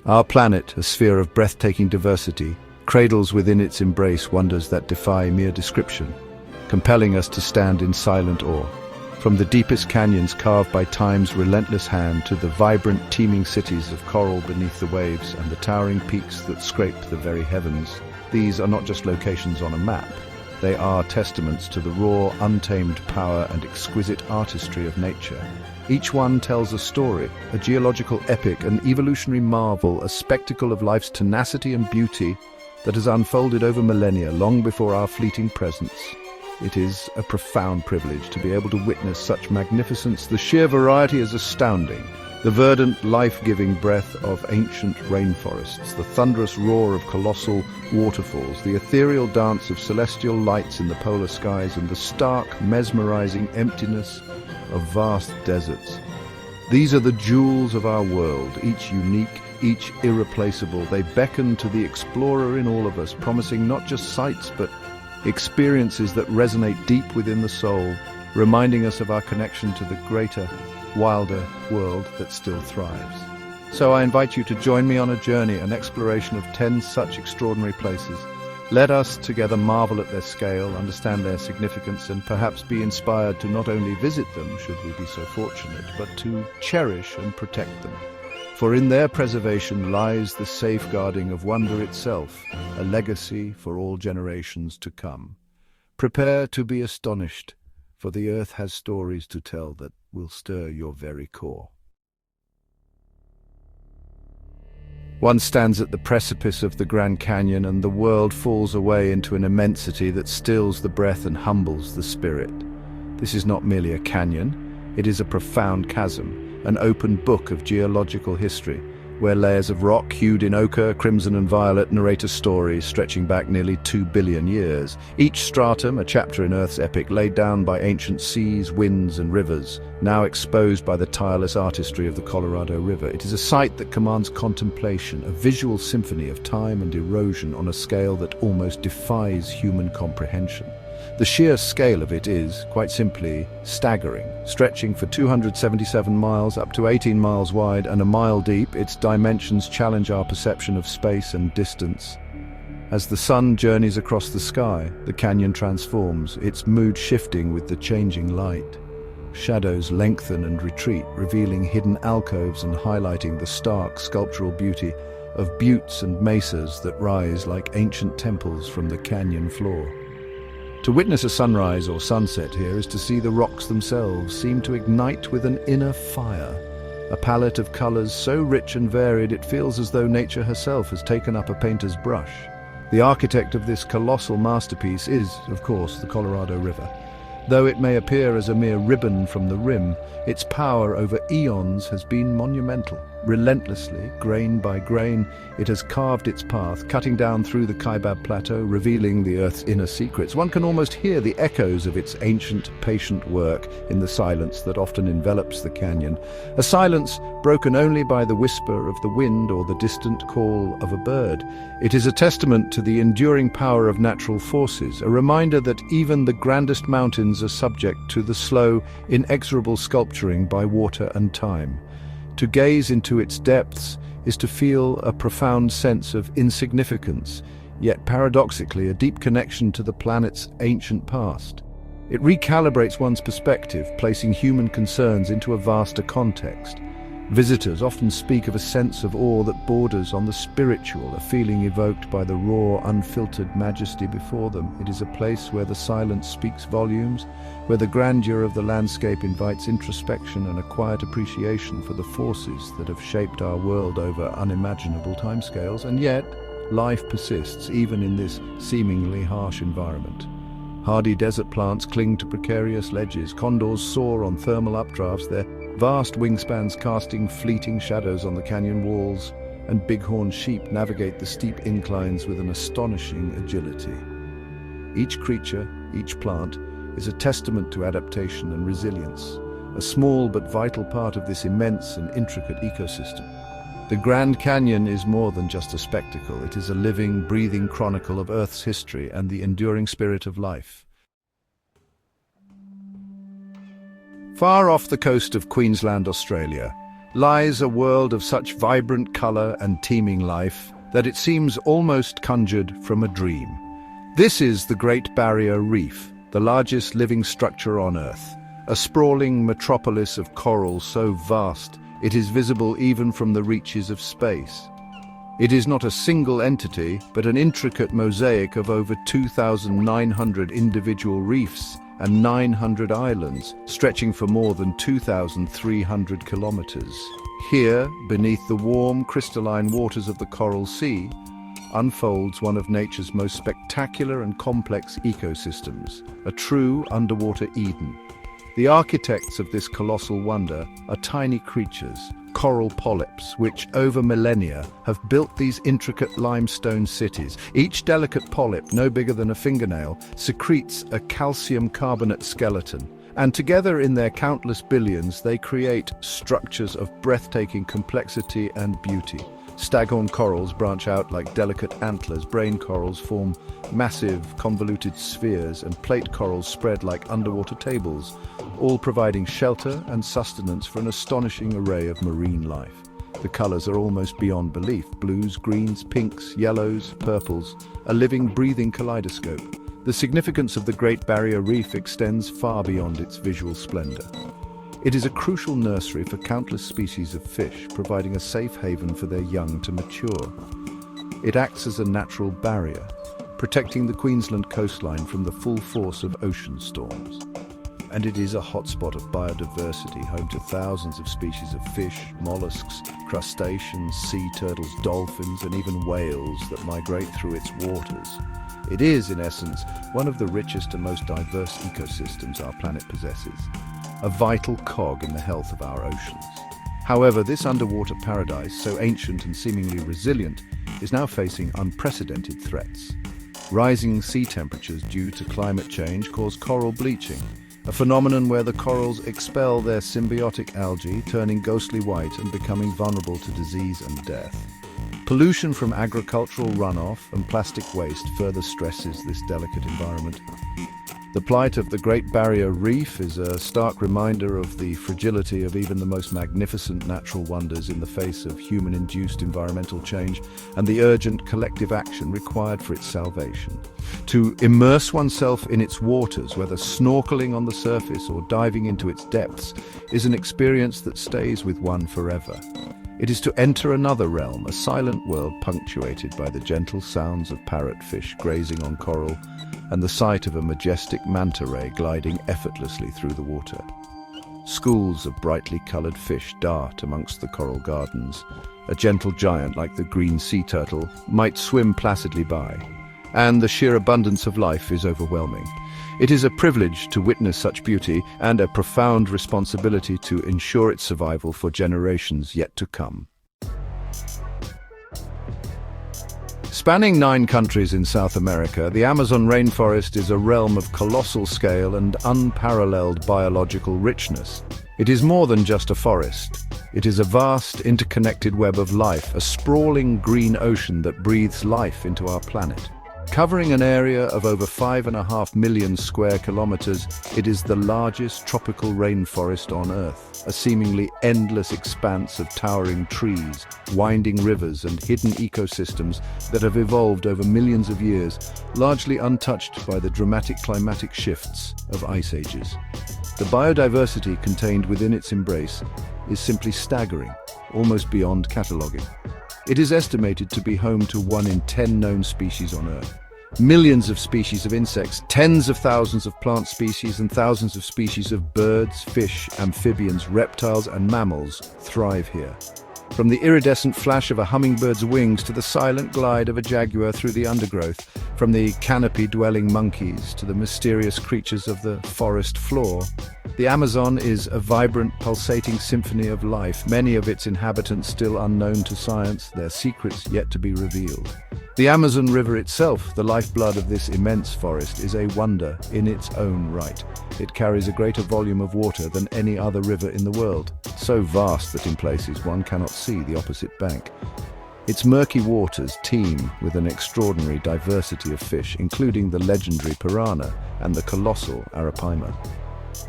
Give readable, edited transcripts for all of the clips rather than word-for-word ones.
Our planet, a sphere of breathtaking diversity, cradles within its embrace wonders that defy mere description, compelling us to stand in silent awe. From the deepest canyons carved by time's relentless hand to the vibrant, teeming cities of coral beneath the waves and the towering peaks that scrape the very heavens, these are not just locations on a map. They are testaments to the raw, untamed power and exquisite artistry of nature. Each one tells a story, a geological epic, an evolutionary marvel, a spectacle of life's tenacity and beauty that has unfolded over millennia, long before our fleeting presence. It is a profound privilege to be able to witness such magnificence. The sheer variety is astounding. The verdant, life-giving breath of ancient rainforests, the thunderous roar of colossal waterfalls, the ethereal dance of celestial lights in the polar skies, and the stark, mesmerizing emptiness of vast deserts. These are the jewels of our world, each unique, each irreplaceable. They beckon to the explorer in all of us, promising not just sights but experiences that resonate deep within the soul, reminding us of our connection to the greater, wilder world that still thrives. So I invite you to join me on a journey, an exploration of 10 such extraordinary places. Let us together marvel at their scale, understand their significance, and perhaps be inspired to not only visit them, should we be so fortunate, but to cherish and protect them. For in their preservation lies the safeguarding of wonder itself, a legacy for all generations to come. Prepare to be astonished, for the earth has stories to tell that will stir your very core. One stands at the precipice of the Grand Canyon, and the world falls away into an immensity that stills the breath and humbles the spirit. This is not merely a canyon, it is a profound chasm, an open book of geological history, where layers of rock hued in ochre, crimson and violet narrate a story stretching back nearly 2 billion years. Each stratum a chapter in Earth's epic, laid down by ancient seas, winds and rivers, now exposed by the tireless artistry of the Colorado River. It is a sight that commands contemplation, a visual symphony of time and erosion on a scale that almost defies human comprehension. The sheer scale of it is, quite simply, staggering. Stretching for 277 miles, up to 18 miles wide and a mile deep, its dimensions challenge our perception of space and distance. As the sun journeys across the sky, the canyon transforms, its mood shifting with the changing light. Shadows lengthen and retreat, revealing hidden alcoves and highlighting the stark sculptural beauty of buttes and mesas that rise like ancient temples from the canyon floor. To witness a sunrise or sunset here is to see the rocks themselves seem to ignite with an inner fire, a palette of colors so rich and varied it feels as though nature herself has taken up a painter's brush. The architect of this colossal masterpiece is, of course, the Colorado River. Though it may appear as a mere ribbon from the rim, its power over eons has been monumental. Relentlessly, grain by grain, it has carved its path, cutting down through the Kaibab Plateau, revealing the Earth's inner secrets. One can almost hear the echoes of its ancient, patient work in the silence that often envelops the canyon, a silence broken only by the whisper of the wind or the distant call of a bird. It is a testament to the enduring power of natural forces, a reminder that even the grandest mountains are subject to the slow, inexorable sculpturing by water and time. To gaze into its depths is to feel a profound sense of insignificance, yet paradoxically a deep connection to the planet's ancient past. It recalibrates one's perspective, placing human concerns into a vaster context. Visitors often speak of a sense of awe that borders on the spiritual, a feeling evoked by the raw, unfiltered majesty before them. It is a place where the silence speaks volumes, where the grandeur of the landscape invites introspection and a quiet appreciation for the forces that have shaped our world over unimaginable timescales. And yet, life persists even in this seemingly harsh environment. Hardy desert plants cling to precarious ledges, condors soar on thermal updrafts, their vast wingspans casting fleeting shadows on the canyon walls, and bighorn sheep navigate the steep inclines with an astonishing agility. Each creature, each plant, is a testament to adaptation and resilience, a small but vital part of this immense and intricate ecosystem. The Grand Canyon is more than just a spectacle. It is a living, breathing chronicle of Earth's history and the enduring spirit of life. Far off the coast of Queensland, Australia, lies a world of such vibrant color and teeming life that it seems almost conjured from a dream. This is the Great Barrier Reef, the largest living structure on Earth, a sprawling metropolis of coral so vast it is visible even from the reaches of space. It is not a single entity, but an intricate mosaic of over 2,900 individual reefs and 900 islands, stretching for more than 2,300 kilometers. Here, beneath the warm, crystalline waters of the Coral Sea, unfolds one of nature's most spectacular and complex ecosystems, a true underwater Eden. The architects of this colossal wonder are tiny creatures, coral polyps, which over millennia have built these intricate limestone cities. Each delicate polyp, no bigger than a fingernail, secretes a calcium carbonate skeleton, and together in their countless billions they create structures of breathtaking complexity and beauty. Staghorn corals branch out like delicate antlers, brain corals form massive convoluted spheres, and plate corals spread like underwater tables, all providing shelter and sustenance for an astonishing array of marine life. The colors are almost beyond belief: blues, greens, pinks, yellows, purples, a living, breathing kaleidoscope. The significance of the Great Barrier Reef extends far beyond its visual splendor. It is a crucial nursery for countless species of fish, providing a safe haven for their young to mature. It acts as a natural barrier, protecting the Queensland coastline from the full force of ocean storms. And it is a hotspot of biodiversity, home to thousands of species of fish, mollusks, crustaceans, sea turtles, dolphins, and even whales that migrate through its waters. It is, in essence, one of the richest and most diverse ecosystems our planet possesses, a vital cog in the health of our oceans. However, this underwater paradise, so ancient and seemingly resilient, is now facing unprecedented threats. Rising sea temperatures due to climate change cause coral bleaching, a phenomenon where the corals expel their symbiotic algae, turning ghostly white and becoming vulnerable to disease and death. Pollution from agricultural runoff and plastic waste further stresses this delicate environment. The plight of the Great Barrier Reef is a stark reminder of the fragility of even the most magnificent natural wonders in the face of human-induced environmental change and the urgent collective action required for its salvation. To immerse oneself in its waters, whether snorkeling on the surface or diving into its depths, is an experience that stays with one forever. It is to enter another realm, a silent world punctuated by the gentle sounds of parrotfish grazing on coral and the sight of a majestic manta ray gliding effortlessly through the water. Schools of brightly colored fish dart amongst the coral gardens. A gentle giant like the green sea turtle might swim placidly by, and the sheer abundance of life is overwhelming. It is a privilege to witness such beauty and a profound responsibility to ensure its survival for generations yet to come. Spanning 9 countries in South America, the Amazon rainforest is a realm of colossal scale and unparalleled biological richness. It is more than just a forest. It is a vast, interconnected web of life, a sprawling green ocean that breathes life into our planet. Covering an area of over 5.5 million square kilometers, it is the largest tropical rainforest on Earth, a seemingly endless expanse of towering trees, winding rivers, and hidden ecosystems that have evolved over millions of years, largely untouched by the dramatic climatic shifts of ice ages. The biodiversity contained within its embrace is simply staggering, almost beyond cataloguing. It is estimated to be home to 1 in 10 known species on Earth. Millions of species of insects, tens of thousands of plant species, and thousands of species of birds, fish, amphibians, reptiles, and mammals thrive here. From the iridescent flash of a hummingbird's wings to the silent glide of a jaguar through the undergrowth, from the canopy-dwelling monkeys to the mysterious creatures of the forest floor, the Amazon is a vibrant, pulsating symphony of life, many of its inhabitants still unknown to science, their secrets yet to be revealed. The Amazon River itself, the lifeblood of this immense forest, is a wonder in its own right. It carries a greater volume of water than any other river in the world, so vast that in places one cannot see the opposite bank. Its murky waters teem with an extraordinary diversity of fish, including the legendary piranha and the colossal arapaima.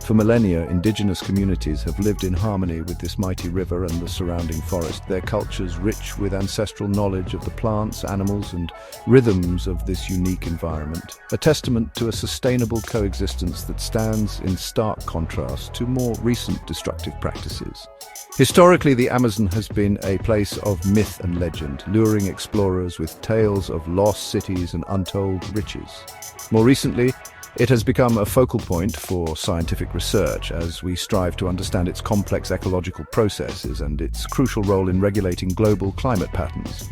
For millennia, indigenous communities have lived in harmony with this mighty river and the surrounding forest, their cultures rich with ancestral knowledge of the plants, animals, and rhythms of this unique environment, a testament to a sustainable coexistence that stands in stark contrast to more recent destructive practices. Historically, the Amazon has been a place of myth and legend, luring explorers with tales of lost cities and untold riches. More recently, it has become a focal point for scientific research as we strive to understand its complex ecological processes and its crucial role in regulating global climate patterns.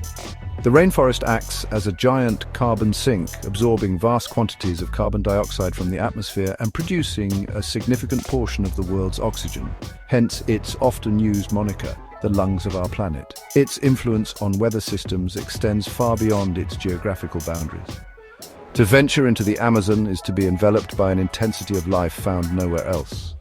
The rainforest acts as a giant carbon sink, absorbing vast quantities of carbon dioxide from the atmosphere and producing a significant portion of the world's oxygen, hence its often used moniker, the lungs of our planet. Its influence on weather systems extends far beyond its geographical boundaries. To venture into the Amazon is to be enveloped by an intensity of life found nowhere else.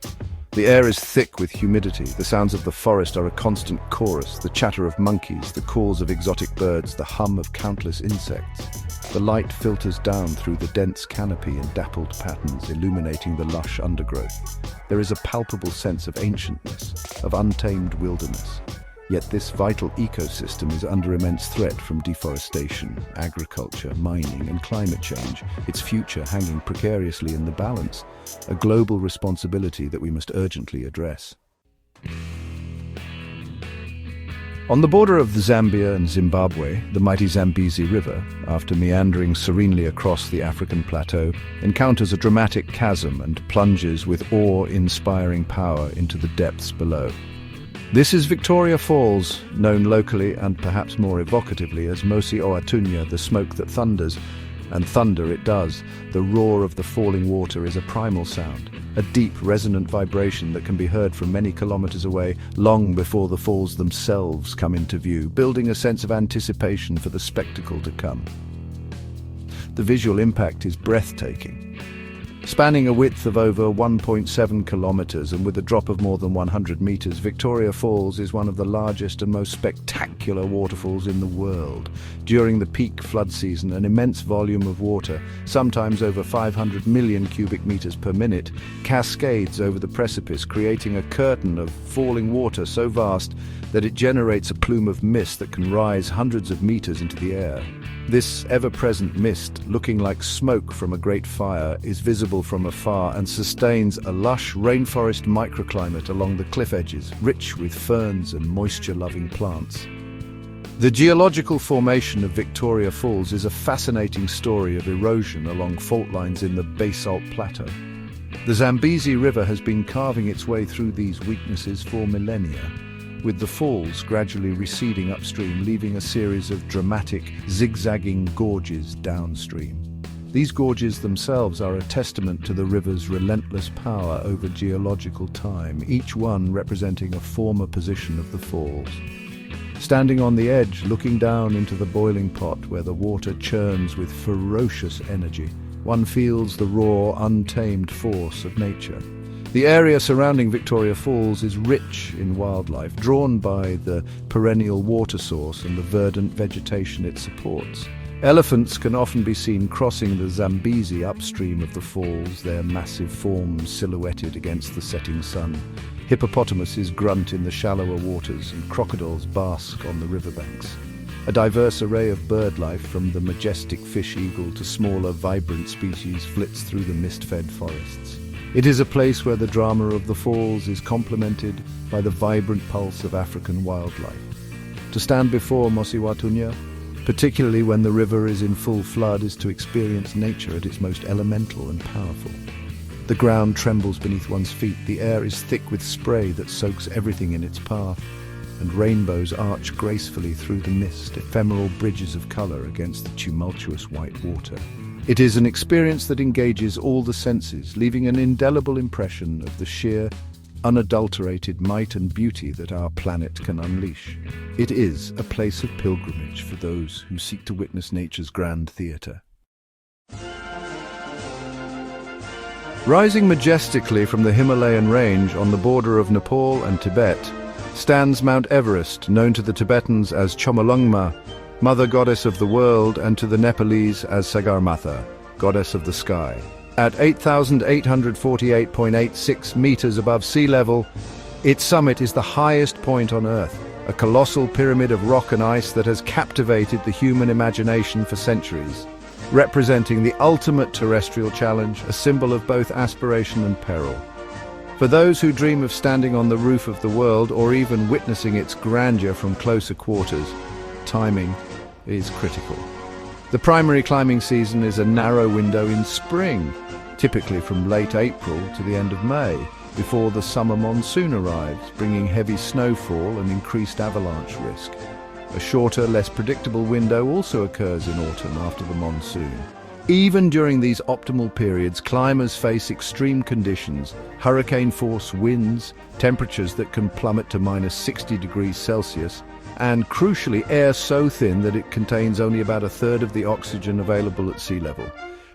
The air is thick with humidity, the sounds of the forest are a constant chorus, the chatter of monkeys, the calls of exotic birds, the hum of countless insects. The light filters down through the dense canopy in dappled patterns, illuminating the lush undergrowth. There is a palpable sense of ancientness, of untamed wilderness. Yet this vital ecosystem is under immense threat from deforestation, agriculture, mining, and climate change, its future hanging precariously in the balance, a global responsibility that we must urgently address. On the border of Zambia and Zimbabwe, the mighty Zambezi River, after meandering serenely across the African plateau, encounters a dramatic chasm and plunges with awe-inspiring power into the depths below. This is Victoria Falls, known locally and perhaps more evocatively as Mosi Oatunya, the smoke that thunders. And thunder it does. The roar of the falling water is a primal sound, a deep, resonant vibration that can be heard from many kilometers away, long before the falls themselves come into view, building a sense of anticipation for the spectacle to come. The visual impact is breathtaking. Spanning a width of over 1.7 kilometers and with a drop of more than 100 meters, Victoria Falls is one of the largest and most spectacular waterfalls in the world. During the peak flood season, an immense volume of water, sometimes over 500 million cubic meters per minute, cascades over the precipice, creating a curtain of falling water so vast that it generates a plume of mist that can rise hundreds of meters into the air. This ever-present mist, looking like smoke from a great fire, is visible from afar and sustains a lush rainforest microclimate along the cliff edges, rich with ferns and moisture-loving plants. The geological formation of Victoria Falls is a fascinating story of erosion along fault lines in the basalt plateau. The Zambezi River has been carving its way through these weaknesses for millennia, with the falls gradually receding upstream, leaving a series of dramatic, zigzagging gorges downstream. These gorges themselves are a testament to the river's relentless power over geological time, each one representing a former position of the falls. Standing on the edge, looking down into the boiling pot where the water churns with ferocious energy, one feels the raw, untamed force of nature. The area surrounding Victoria Falls is rich in wildlife, drawn by the perennial water source and the verdant vegetation it supports. Elephants can often be seen crossing the Zambezi upstream of the falls, their massive forms silhouetted against the setting sun. Hippopotamuses grunt in the shallower waters and crocodiles bask on the riverbanks. A diverse array of bird life, from the majestic fish eagle to smaller, vibrant species, flits through the mist-fed forests. It is a place where the drama of the falls is complemented by the vibrant pulse of African wildlife. To stand before Mosi Oatunya, particularly when the river is in full flood, is to experience nature at its most elemental and powerful. The ground trembles beneath one's feet, the air is thick with spray that soaks everything in its path, and rainbows arch gracefully through the mist, ephemeral bridges of colour against the tumultuous white water. It is an experience that engages all the senses, leaving an indelible impression of the sheer, unadulterated might and beauty that our planet can unleash. It is a place of pilgrimage for those who seek to witness nature's grand theatre. Rising majestically from the Himalayan range on the border of Nepal and Tibet stands Mount Everest, known to the Tibetans as Chomolungma, Mother Goddess of the World, and to the Nepalese as Sagarmatha, Goddess of the Sky. At 8,848.86 meters above sea level, its summit is the highest point on Earth, a colossal pyramid of rock and ice that has captivated the human imagination for centuries, representing the ultimate terrestrial challenge, a symbol of both aspiration and peril. For those who dream of standing on the roof of the world or even witnessing its grandeur from closer quarters, timing is critical. The primary climbing season is a narrow window in spring, typically from late April to the end of May, before the summer monsoon arrives, bringing heavy snowfall and increased avalanche risk. A shorter, less predictable window also occurs in autumn after the monsoon. Even during these optimal periods, climbers face extreme conditions, hurricane-force winds, temperatures that can plummet to -60 degrees Celsius, and crucially, air so thin that it contains only about a third of the oxygen available at sea level.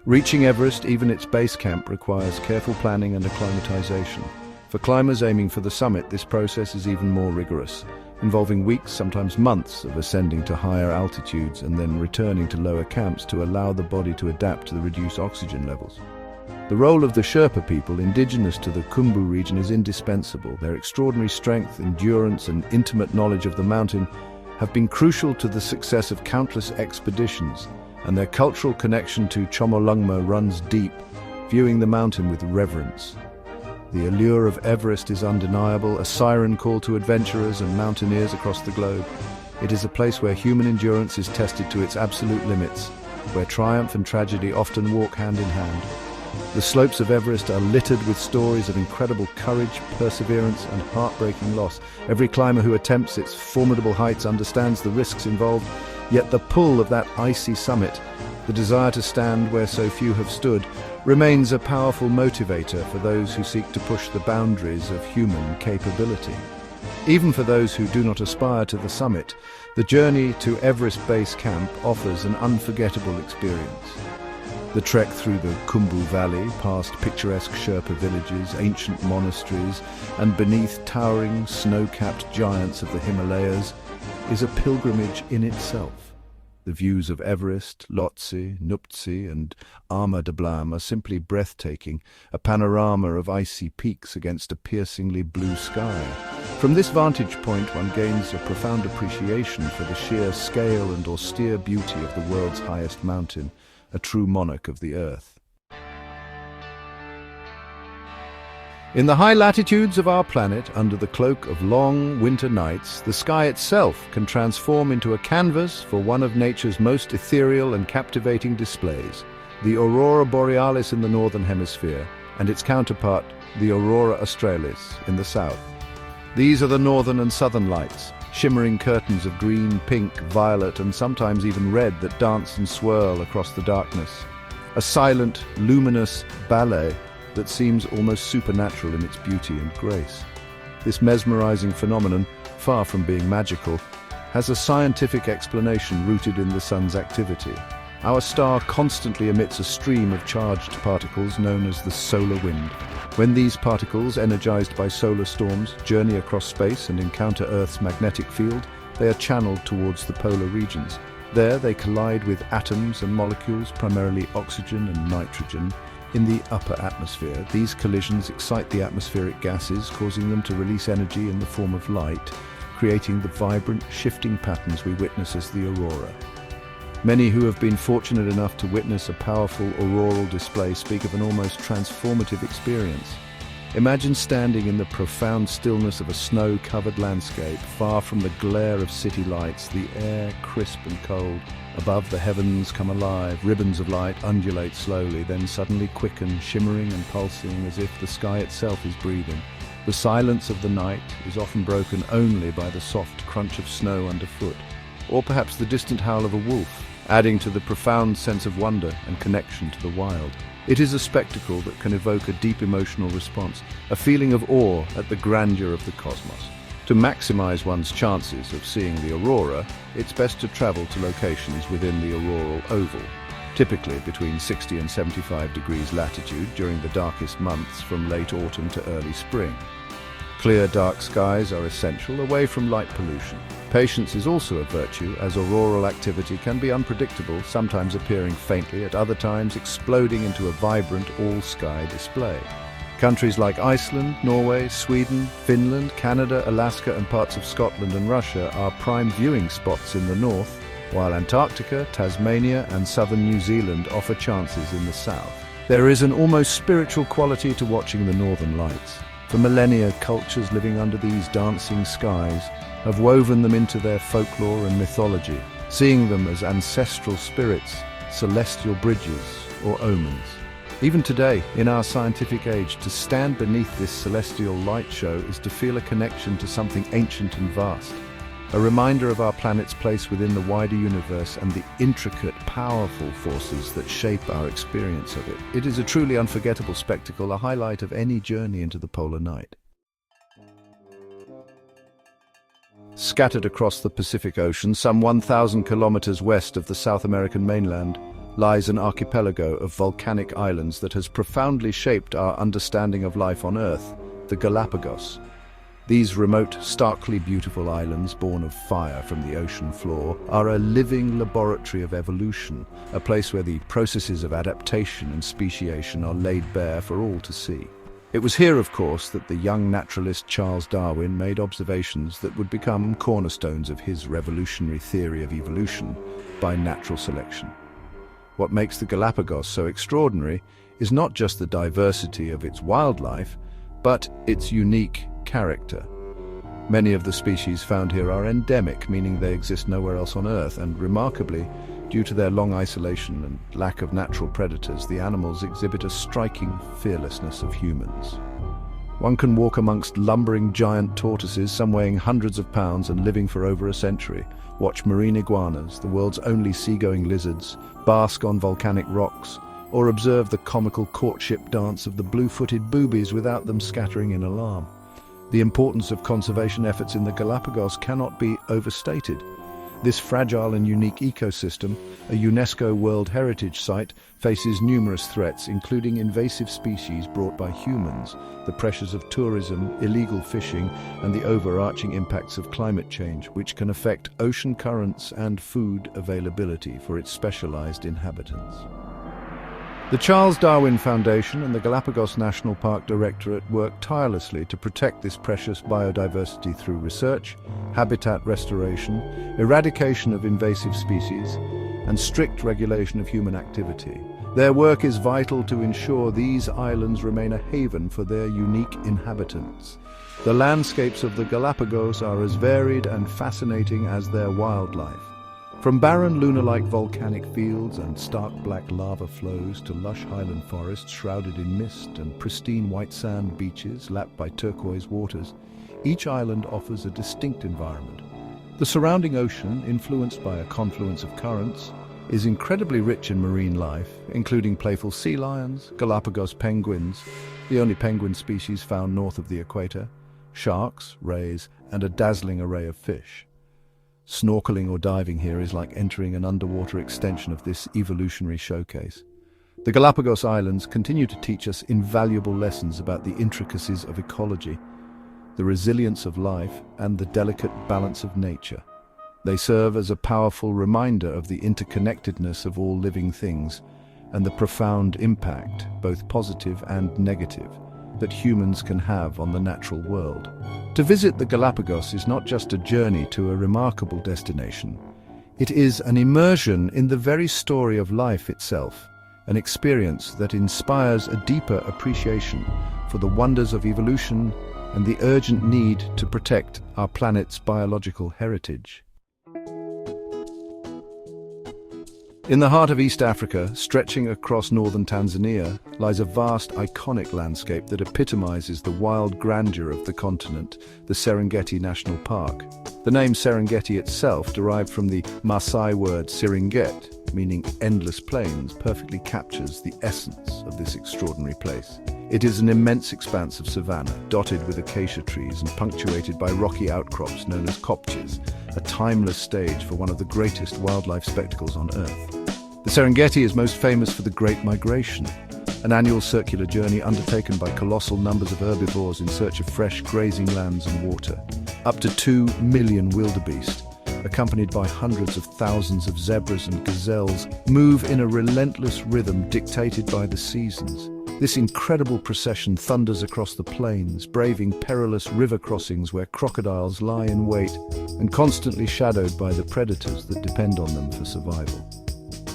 Reaching Everest, even its base camp, requires careful planning and acclimatization. For climbers aiming for the summit, this process is even more rigorous, involving weeks, sometimes months, of ascending to higher altitudes and then returning to lower camps to allow the body to adapt to the reduced oxygen levels. The role of the Sherpa people, indigenous to the Khumbu region, is indispensable. Their extraordinary strength, endurance, and intimate knowledge of the mountain have been crucial to the success of countless expeditions, and their cultural connection to Chomolungma runs deep, viewing the mountain with reverence. The allure of Everest is undeniable, a siren call to adventurers and mountaineers across the globe. It is a place where human endurance is tested to its absolute limits, where triumph and tragedy often walk hand in hand. The slopes of Everest are littered with stories of incredible courage, perseverance, and heartbreaking loss. Every climber who attempts its formidable heights understands the risks involved, yet the pull of that icy summit, the desire to stand where so few have stood, remains a powerful motivator for those who seek to push the boundaries of human capability. Even for those who do not aspire to the summit, the journey to Everest Base Camp offers an unforgettable experience. The trek through the Khumbu Valley, past picturesque Sherpa villages, ancient monasteries, and beneath towering, snow-capped giants of the Himalayas, is a pilgrimage in itself. The views of Everest, Lhotse, Nuptse, and Ama Dablam are simply breathtaking, a panorama of icy peaks against a piercingly blue sky. From this vantage point, one gains a profound appreciation for the sheer scale and austere beauty of the world's highest mountain, a true monarch of the earth. In the high latitudes of our planet, under the cloak of long winter nights, the sky itself can transform into a canvas for one of nature's most ethereal and captivating displays, the Aurora Borealis in the northern hemisphere, and its counterpart, the Aurora Australis, in the south. These are the northern and southern lights, shimmering curtains of green, pink, violet, and sometimes even red that dance and swirl across the darkness. A silent, luminous ballet that seems almost supernatural in its beauty and grace. This mesmerizing phenomenon, far from being magical, has a scientific explanation rooted in the sun's activity. Our star constantly emits a stream of charged particles known as the solar wind. When these particles, energized by solar storms, journey across space and encounter Earth's magnetic field, they are channeled towards the polar regions. There they collide with atoms and molecules, primarily oxygen and nitrogen, in the upper atmosphere. These collisions excite the atmospheric gases, causing them to release energy in the form of light, creating the vibrant, shifting patterns we witness as the aurora. Many who have been fortunate enough to witness a powerful auroral display speak of an almost transformative experience. Imagine standing in the profound stillness of a snow-covered landscape, far from the glare of city lights, the air crisp and cold. Above, the heavens come alive, ribbons of light undulate slowly, then suddenly quicken, shimmering and pulsing as if the sky itself is breathing. The silence of the night is often broken only by the soft crunch of snow underfoot, or perhaps the distant howl of a wolf, adding to the profound sense of wonder and connection to the wild. It is a spectacle that can evoke a deep emotional response, a feeling of awe at the grandeur of the cosmos. To maximize one's chances of seeing the aurora, it's best to travel to locations within the auroral oval, typically between 60 and 75 degrees latitude during the darkest months from late autumn to early spring. Clear, dark skies are essential, away from light pollution. Patience is also a virtue, as auroral activity can be unpredictable, sometimes appearing faintly, at other times exploding into a vibrant all-sky display. Countries like Iceland, Norway, Sweden, Finland, Canada, Alaska and parts of Scotland and Russia are prime viewing spots in the north, while Antarctica, Tasmania and southern New Zealand offer chances in the south. There is an almost spiritual quality to watching the northern lights. For millennia, cultures living under these dancing skies have woven them into their folklore and mythology, seeing them as ancestral spirits, celestial bridges or omens. Even today, in our scientific age, to stand beneath this celestial light show is to feel a connection to something ancient and vast, a reminder of our planet's place within the wider universe and the intricate, powerful forces that shape our experience of it. It is a truly unforgettable spectacle, a highlight of any journey into the polar night. Scattered across the Pacific Ocean, some 1,000 kilometers west of the South American mainland, lies an archipelago of volcanic islands that has profoundly shaped our understanding of life on Earth, the Galapagos. These remote, starkly beautiful islands, born of fire from the ocean floor, are a living laboratory of evolution, a place where the processes of adaptation and speciation are laid bare for all to see. It was here, of course, that the young naturalist Charles Darwin made observations that would become cornerstones of his revolutionary theory of evolution by natural selection. What makes the Galapagos so extraordinary is not just the diversity of its wildlife, but its unique character. Many of the species found here are endemic, meaning they exist nowhere else on Earth, and remarkably, due to their long isolation and lack of natural predators, the animals exhibit a striking fearlessness of humans. One can walk amongst lumbering giant tortoises, some weighing hundreds of pounds and living for over a century, watch marine iguanas, the world's only seagoing lizards, bask on volcanic rocks, or observe the comical courtship dance of the blue-footed boobies without them scattering in alarm. The importance of conservation efforts in the Galapagos cannot be overstated. This fragile and unique ecosystem, a UNESCO World Heritage Site, faces numerous threats, including invasive species brought by humans, the pressures of tourism, illegal fishing, and the overarching impacts of climate change, which can affect ocean currents and food availability for its specialized inhabitants. The Charles Darwin Foundation and the Galapagos National Park Directorate work tirelessly to protect this precious biodiversity through research, habitat restoration, eradication of invasive species, and strict regulation of human activity. Their work is vital to ensure these islands remain a haven for their unique inhabitants. The landscapes of the Galapagos are as varied and fascinating as their wildlife. From barren lunar-like volcanic fields and stark black lava flows to lush highland forests shrouded in mist and pristine white sand beaches lapped by turquoise waters, each island offers a distinct environment. The surrounding ocean, influenced by a confluence of currents, is incredibly rich in marine life, including playful sea lions, Galapagos penguins, the only penguin species found north of the equator, sharks, rays, and a dazzling array of fish. Snorkeling or diving here is like entering an underwater extension of this evolutionary showcase. The Galapagos Islands continue to teach us invaluable lessons about the intricacies of ecology, the resilience of life, and the delicate balance of nature. They serve as a powerful reminder of the interconnectedness of all living things and the profound impact, both positive and negative, that humans can have on the natural world. To visit the Galapagos is not just a journey to a remarkable destination. It is an immersion in the very story of life itself, an experience that inspires a deeper appreciation for the wonders of evolution and the urgent need to protect our planet's biological heritage. In the heart of East Africa, stretching across northern Tanzania, lies a vast, iconic landscape that epitomizes the wild grandeur of the continent, the Serengeti National Park. The name Serengeti itself, derived from the Maasai word Seringet, meaning endless plains, perfectly captures the essence of this extraordinary place. It is an immense expanse of savanna, dotted with acacia trees and punctuated by rocky outcrops known as kopjes, a timeless stage for one of the greatest wildlife spectacles on Earth. The Serengeti is most famous for the Great Migration, an annual circular journey undertaken by colossal numbers of herbivores in search of fresh grazing lands and water. Up to 2 million wildebeest, accompanied by hundreds of thousands of zebras and gazelles, move in a relentless rhythm dictated by the seasons. This incredible procession thunders across the plains, braving perilous river crossings where crocodiles lie in wait and constantly shadowed by the predators that depend on them for survival.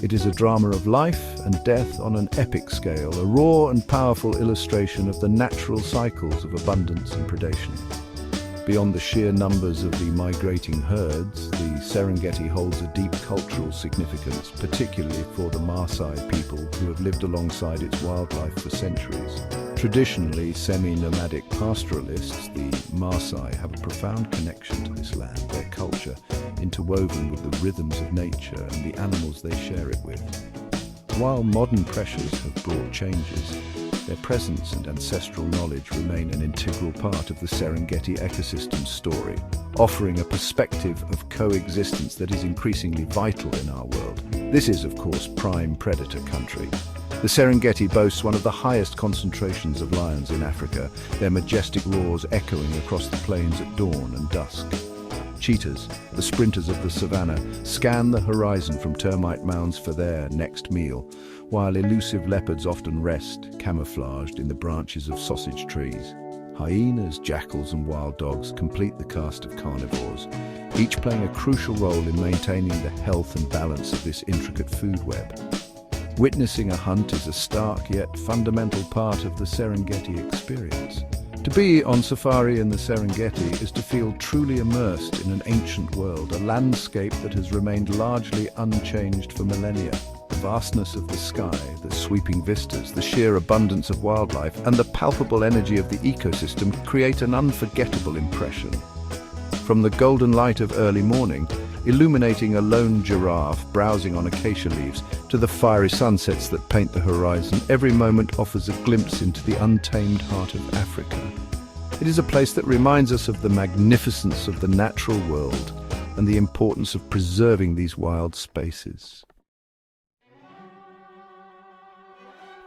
It is a drama of life and death on an epic scale, a raw and powerful illustration of the natural cycles of abundance and predation. Beyond the sheer numbers of the migrating herds, the Serengeti holds a deep cultural significance, particularly for the Maasai people who have lived alongside its wildlife for centuries. Traditionally semi-nomadic pastoralists, the Maasai have a profound connection to this land, their culture interwoven with the rhythms of nature and the animals they share it with. While modern pressures have brought changes, their presence and ancestral knowledge remain an integral part of the Serengeti ecosystem story, offering a perspective of coexistence that is increasingly vital in our world. This is, of course, prime predator country. The Serengeti boasts one of the highest concentrations of lions in Africa, their majestic roars echoing across the plains at dawn and dusk. Cheetahs, the sprinters of the savannah, scan the horizon from termite mounds for their next meal, while elusive leopards often rest, camouflaged in the branches of sausage trees. Hyenas, jackals and wild dogs complete the cast of carnivores, each playing a crucial role in maintaining the health and balance of this intricate food web. Witnessing a hunt is a stark yet fundamental part of the Serengeti experience. To be on safari in the Serengeti is to feel truly immersed in an ancient world, a landscape that has remained largely unchanged for millennia. The vastness of the sky, the sweeping vistas, the sheer abundance of wildlife, and the palpable energy of the ecosystem create an unforgettable impression. From the golden light of early morning, illuminating a lone giraffe browsing on acacia leaves, to the fiery sunsets that paint the horizon, every moment offers a glimpse into the untamed heart of Africa. It is a place that reminds us of the magnificence of the natural world and the importance of preserving these wild spaces.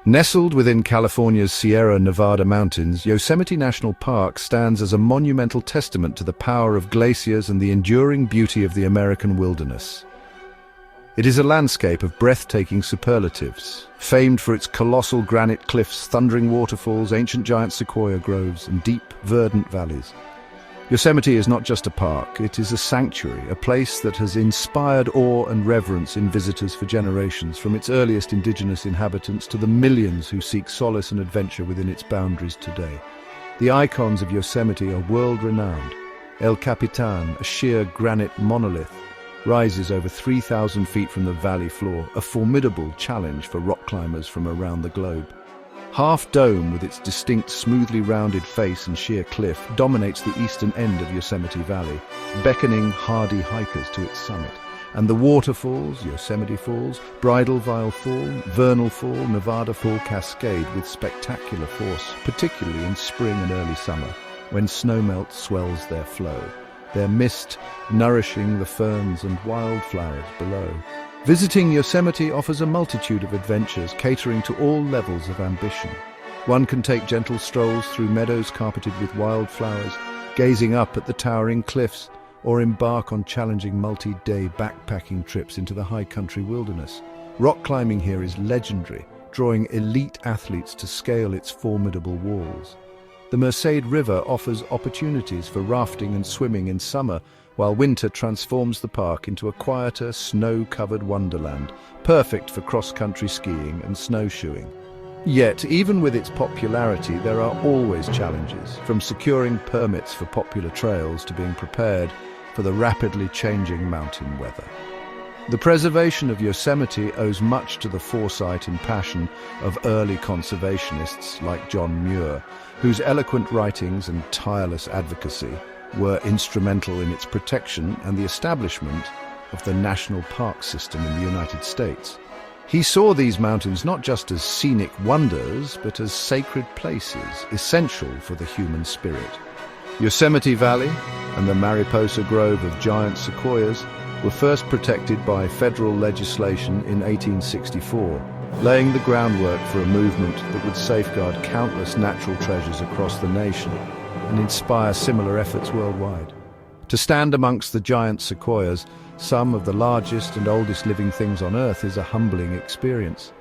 Nestled within California's Sierra Nevada mountains, Yosemite National Park stands as a monumental testament to the power of glaciers and the enduring beauty of the American wilderness. It is a landscape of breathtaking superlatives, famed for its colossal granite cliffs, thundering waterfalls, ancient giant sequoia groves, and deep, verdant valleys. Yosemite is not just a park, it is a sanctuary, a place that has inspired awe and reverence in visitors for generations, from its earliest indigenous inhabitants to the millions who seek solace and adventure within its boundaries today. The icons of Yosemite are world-renowned. El Capitan, a sheer granite monolith, rises over 3,000 feet from the valley floor, a formidable challenge for rock climbers from around the globe. Half Dome, with its distinct, smoothly rounded face and sheer cliff, dominates the eastern end of Yosemite Valley, beckoning hardy hikers to its summit. And the waterfalls, Yosemite Falls, Bridal Veil Fall, Vernal Fall, Nevada Fall cascade with spectacular force, particularly in spring and early summer, when snowmelt swells their flow, their mist nourishing the ferns and wildflowers below. Visiting Yosemite offers a multitude of adventures catering to all levels of ambition. One can take gentle strolls through meadows carpeted with wildflowers, gazing up at the towering cliffs, or embark on challenging multi-day backpacking trips into the high country wilderness. Rock climbing here is legendary, drawing elite athletes to scale its formidable walls. The Merced River offers opportunities for rafting and swimming in summer, while winter transforms the park into a quieter, snow-covered wonderland, perfect for cross-country skiing and snowshoeing. Yet, even with its popularity, there are always challenges, from securing permits for popular trails to being prepared for the rapidly changing mountain weather. The preservation of Yosemite owes much to the foresight and passion of early conservationists like John Muir, whose eloquent writings and tireless advocacy were instrumental in its protection and the establishment of the national park system in the United States. He saw these mountains not just as scenic wonders, but as sacred places, essential for the human spirit. Yosemite Valley and the Mariposa Grove of giant sequoias were first protected by federal legislation in 1864, laying the groundwork for a movement that would safeguard countless natural treasures across the nation and inspire similar efforts worldwide. To stand amongst the giant sequoias, some of the largest and oldest living things on Earth, is a humbling experience.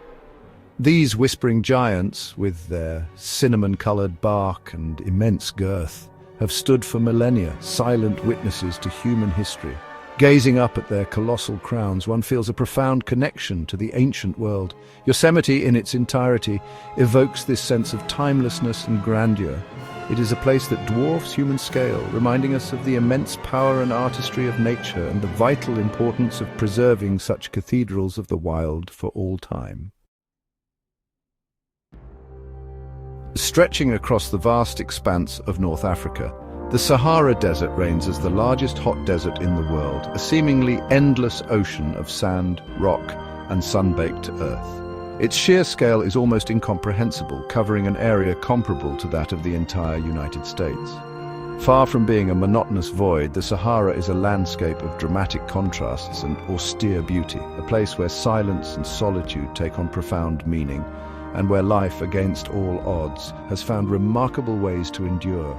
These whispering giants, with their cinnamon-colored bark and immense girth, have stood for millennia, silent witnesses to human history. Gazing up at their colossal crowns, one feels a profound connection to the ancient world. Yosemite, in its entirety, evokes this sense of timelessness and grandeur. It is a place that dwarfs human scale, reminding us of the immense power and artistry of nature and the vital importance of preserving such cathedrals of the wild for all time. Stretching across the vast expanse of North Africa, the Sahara Desert reigns as the largest hot desert in the world, a seemingly endless ocean of sand, rock, and sun-baked earth. Its sheer scale is almost incomprehensible, covering an area comparable to that of the entire United States. Far from being a monotonous void, the Sahara is a landscape of dramatic contrasts and austere beauty, a place where silence and solitude take on profound meaning, and where life, against all odds, has found remarkable ways to endure.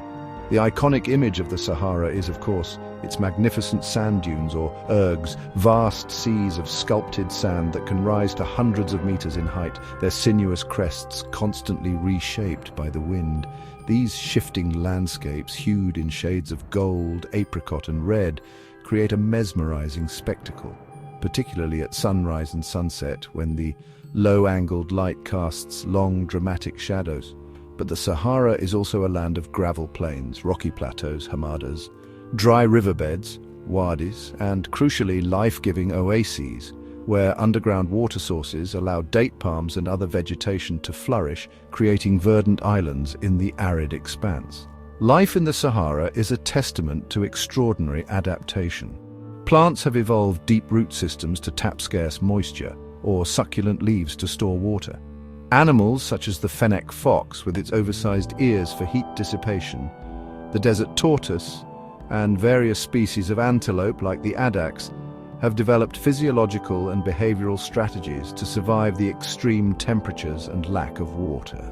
The iconic image of the Sahara is, of course, its magnificent sand dunes, or ergs, vast seas of sculpted sand that can rise to hundreds of meters in height, their sinuous crests constantly reshaped by the wind. These shifting landscapes, hued in shades of gold, apricot, and red, create a mesmerizing spectacle, particularly at sunrise and sunset, when the low-angled light casts long, dramatic shadows. But the Sahara is also a land of gravel plains, rocky plateaus, hamadas, dry riverbeds, wadis, and, crucially, life-giving oases, where underground water sources allow date palms and other vegetation to flourish, creating verdant islands in the arid expanse. Life in the Sahara is a testament to extraordinary adaptation. Plants have evolved deep root systems to tap scarce moisture, or succulent leaves to store water. Animals, such as the fennec fox with its oversized ears for heat dissipation, the desert tortoise, and various species of antelope like the addax, have developed physiological and behavioral strategies to survive the extreme temperatures and lack of water.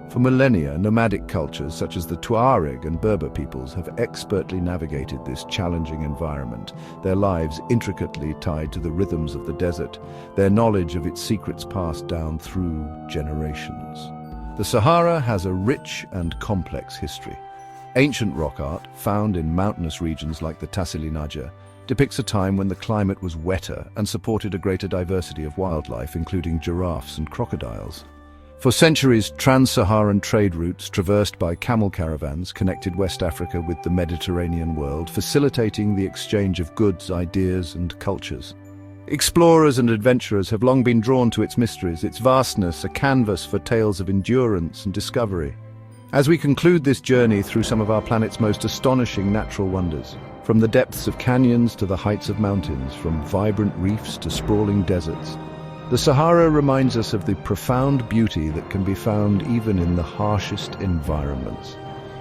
For millennia, nomadic cultures such as the Tuareg and Berber peoples have expertly navigated this challenging environment, their lives intricately tied to the rhythms of the desert, their knowledge of its secrets passed down through generations. The Sahara has a rich and complex history. Ancient rock art, found in mountainous regions like the Tassili N'Ajjer, depicts a time when the climate was wetter and supported a greater diversity of wildlife, including giraffes and crocodiles. For centuries, trans-Saharan trade routes traversed by camel caravans connected West Africa with the Mediterranean world, facilitating the exchange of goods, ideas, and cultures. Explorers and adventurers have long been drawn to its mysteries, its vastness, a canvas for tales of endurance and discovery. As we conclude this journey through some of our planet's most astonishing natural wonders, from the depths of canyons to the heights of mountains, from vibrant reefs to sprawling deserts, the Sahara reminds us of the profound beauty that can be found even in the harshest environments.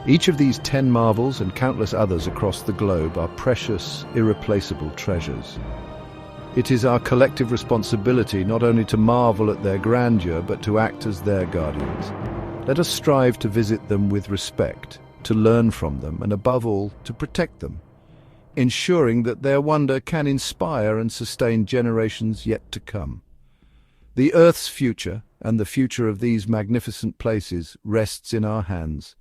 Each of these 10 marvels and countless others across the globe are precious, irreplaceable treasures. It is our collective responsibility not only to marvel at their grandeur, but to act as their guardians. Let us strive to visit them with respect, to learn from them, and above all, to protect them, ensuring that their wonder can inspire and sustain generations yet to come. The Earth's future, and the future of these magnificent places, rests in our hands.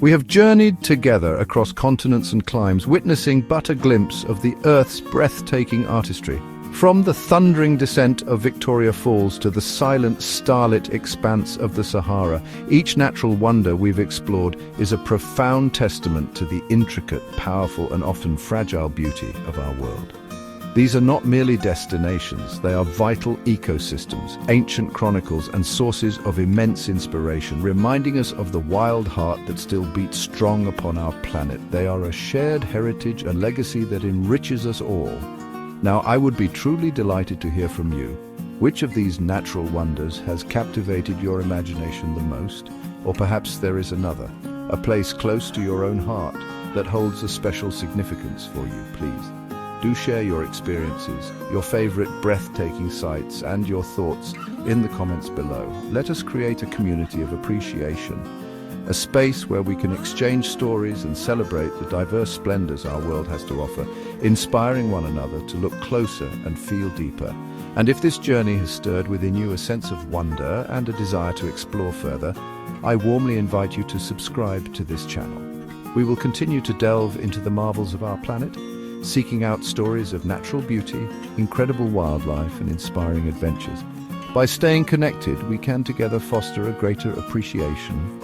We have journeyed together across continents and climes, witnessing but a glimpse of the Earth's breathtaking artistry. From the thundering descent of Victoria Falls to the silent, starlit expanse of the Sahara, each natural wonder we've explored is a profound testament to the intricate, powerful, and often fragile beauty of our world. These are not merely destinations, they are vital ecosystems, ancient chronicles, and sources of immense inspiration, reminding us of the wild heart that still beats strong upon our planet. They are a shared heritage, a legacy that enriches us all. Now, I would be truly delighted to hear from you. Which of these natural wonders has captivated your imagination the most? Or perhaps there is another, a place close to your own heart that holds a special significance for you, please. Do share your experiences, your favorite breathtaking sights, and your thoughts in the comments below. Let us create a community of appreciation a space where we can exchange stories and celebrate the diverse splendors our world has to offer, inspiring one another to look closer and feel deeper. And if this journey has stirred within you a sense of wonder and a desire to explore further, I warmly invite you to subscribe to this channel. We will continue to delve into the marvels of our planet, seeking out stories of natural beauty, incredible wildlife, and inspiring adventures. By staying connected, we can together foster a greater appreciation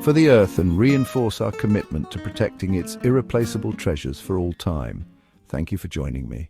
for the Earth and reinforce our commitment to protecting its irreplaceable treasures for all time. Thank you for joining me.